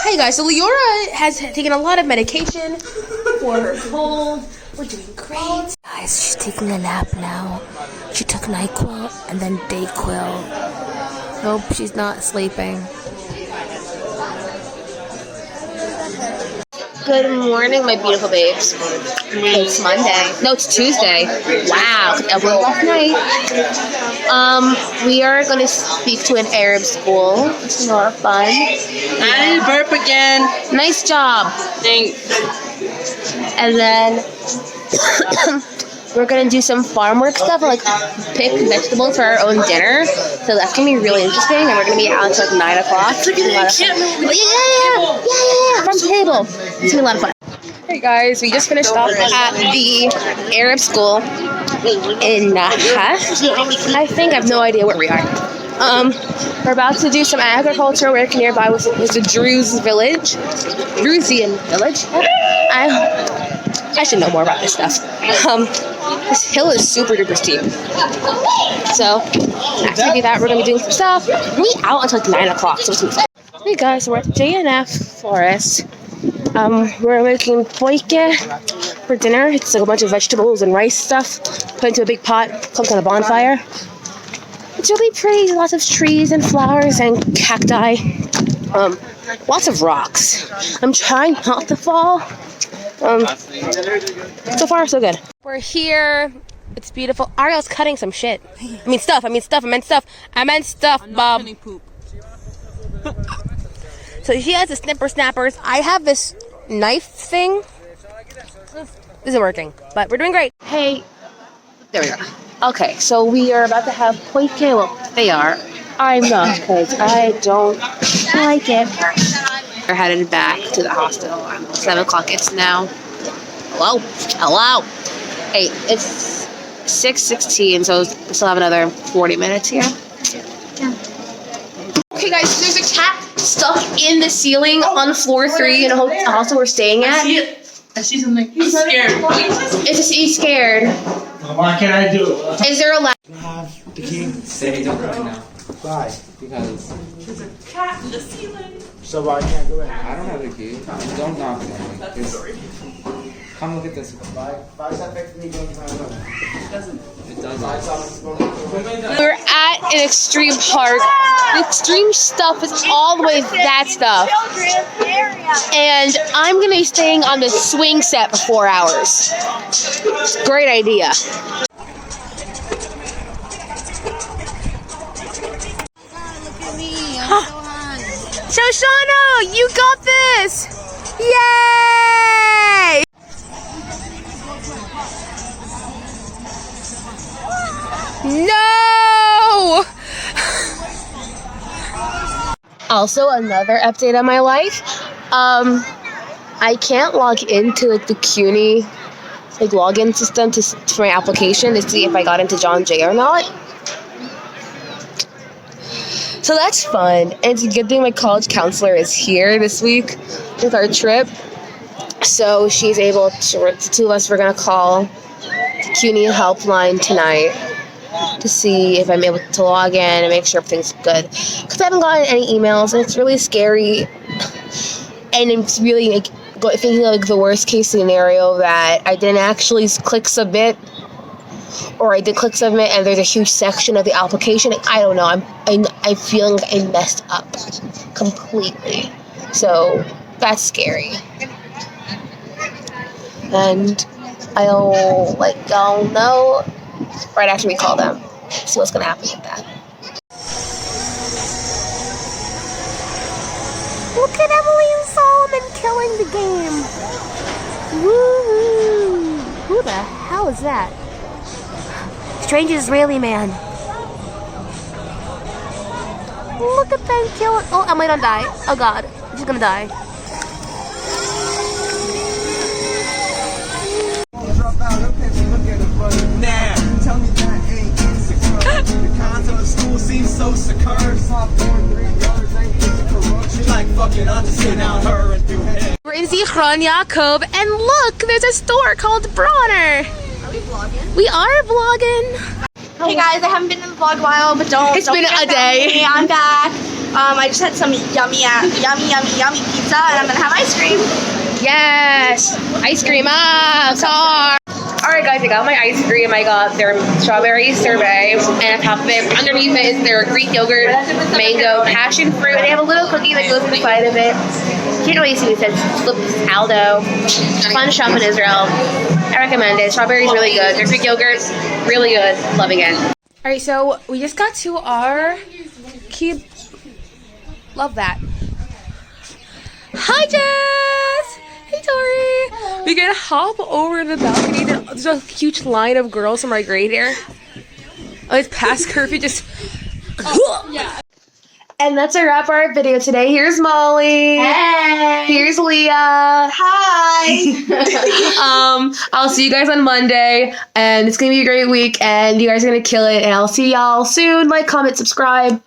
Hey guys, so Leora has taken a lot of medication for her cold. We're doing great. Guys, she's taking a nap now. She took NyQuil and then Dayquil. Nope, she's not sleeping. Good morning, my beautiful babes. It's Monday. No, it's Tuesday. Wow, it was last night. We are going to speak to an Arab school. It's a lot of fun. I burp again. Nice job. Thanks. And then we're going to do some farm work stuff, like pick vegetables for our own dinner. So that's going to be really interesting. And we're going to be out until like 9 o'clock. It's gonna be a lot of fun. Yeah, farm table. It's going to be a lot of fun. Hey guys, we just finished off at the Arab school in Naha. I have no idea where we are. We're about to do some agriculture work nearby with the Druze village. Druzian village. I should know more about this stuff. This hill is super duper steep. So, after we do that, we're going to be doing some stuff. We'll be out until like 9 o'clock, so it's going to be fun. Hey guys, so we're at the JNF forest. We're making poike for dinner. It's like a bunch of vegetables and rice stuff put into a big pot, cooked on a bonfire. It's really pretty. Lots of trees and flowers and cacti. Lots of rocks. I'm trying not to fall. So far, so good. We're here. It's beautiful. Ariel's cutting some shit. I meant stuff, Bob. So she has the snipper snappers. I have this knife thing. This isn't working, but we're doing great. Hey, there we go. Okay, so we are about to have poike. Well, they are. I'm not, because I don't like it. We're headed back to the hospital. 7 o'clock. It's now. Hello. Hey, it's 6:16, so we still have another 40 minutes here. Yeah. Okay, guys, so there's a cat stuck in the ceiling on floor 3 in a hostel we're staying at. I see something. He's scared. He's scared. What can I do? Is there a ladder? I have the key. Say don't go in now. Why? Because There's a cat in the ceiling. So why can't I go in? I don't have the key. Don't knock on me. That's the story. Come look at this. Why does that affect me going to my room? It doesn't. It doesn't. We're at an extreme park. The extreme stuff is all the way that stuff. And I'm going to be staying on the swing set for 4 hours. Great idea. Shoshana, you got this! Yay! No! Also, another update on my life. I can't log into like the CUNY login system for my application to see if I got into John Jay or not. So that's fun. And it's a good thing my college counselor is here this week with our trip. So she's able to, the two of us, we're going to call the CUNY helpline tonight to see if I'm able to log in and make sure everything's good. Because I haven't gotten any emails, and it's really scary. And it's really thinking of the worst case scenario that I didn't actually click submit, or I did click submit and there's a huge section of the application. I don't know. I'm feeling like I messed up completely. So that's scary. And I'll know right after we call them. See what's gonna happen with that. Look at Emily and Solomon killing the game. Woo! Who the hell is that? Strange Israeli man. Look at them killing. Oh, Emily don't die. Oh god, she's gonna die. Now, tell me that ain't insecure. The concept of school seems so secure. Like fucking understand out her and do head. We're in Zichron, Yaakov, and look, there's a store called Bronner. Are we vlogging? We are vlogging. Hey guys, I haven't been in the vlog in a while, but It's been a day. I'm back. I just had some yummy pizza, and I'm gonna have ice cream. Yes! Ice cream, car! Alright guys, I got my ice cream. I got their strawberry sorbet, and on top of it, underneath it is their Greek yogurt, mango, passion fruit, and they have a little cookie that goes inside of it. Can't really see what it says. Flips Aldo. Fun shop in Israel. I recommend it. Strawberry's really good. Their Greek yogurt, really good. Loving it. Alright, so we just got to our key. Love that. Hi, Jess! Hey, Tori! We can hop over the balcony. There's a huge line of girls from our grade here. Oh, it's past curfew, just... Yeah. And that's a wrap for our video today. Here's Molly. Hey. Here's Leah. Hi. I'll see you guys on Monday, and it's gonna be a great week, and you guys are gonna kill it, and I'll see y'all soon. Like, comment, subscribe.